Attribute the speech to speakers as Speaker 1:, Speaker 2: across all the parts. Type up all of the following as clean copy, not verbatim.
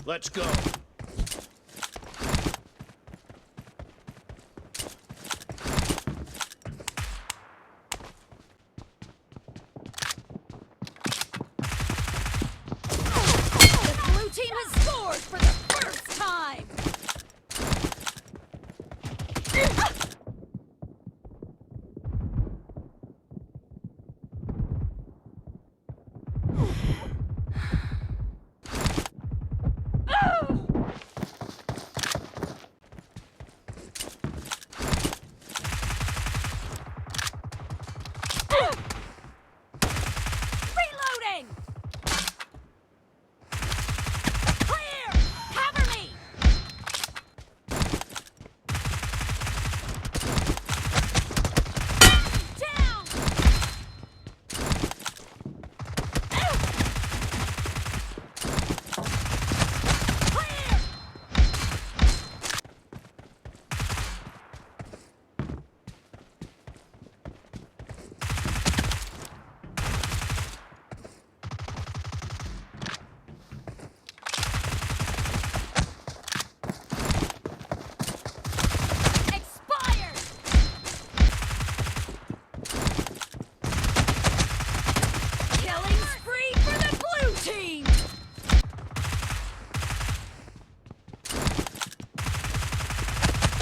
Speaker 1: Let's go.
Speaker 2: The blue team has scored for the first time! Reloading! Clear! Cover me! Down! Clear! Expired! Killing spree for the blue team!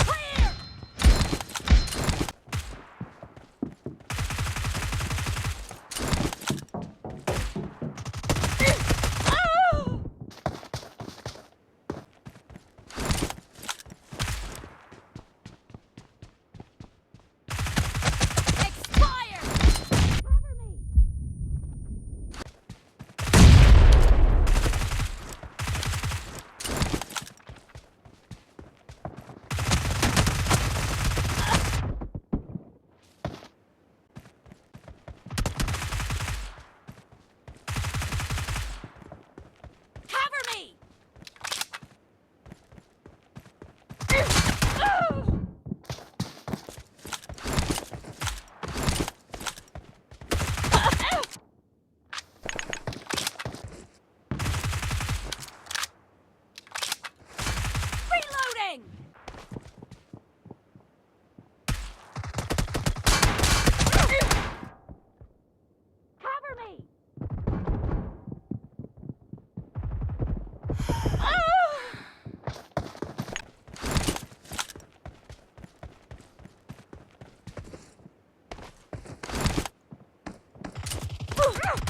Speaker 2: Clear! Oh! Expired! Cover me! Cover me! Reloading! Cover me!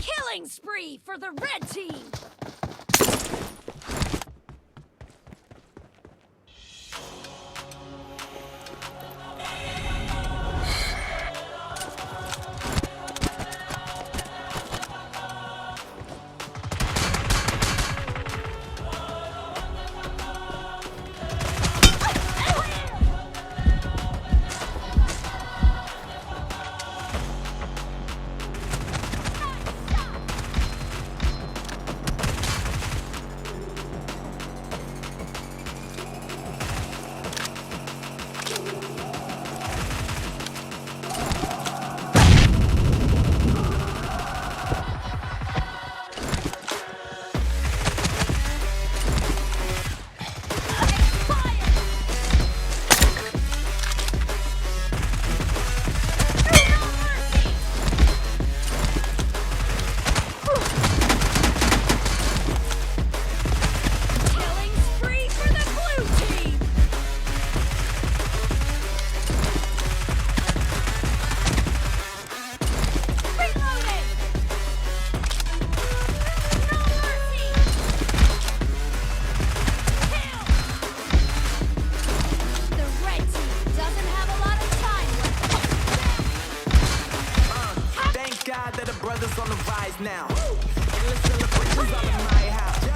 Speaker 2: Killing spree for the red team! Killing spree for the blue team! Reloading! No mercy! Kill! The red team doesn't have a lot of time left.
Speaker 3: Thank God that the brothers on the rise now. Endless celebrations all in my house.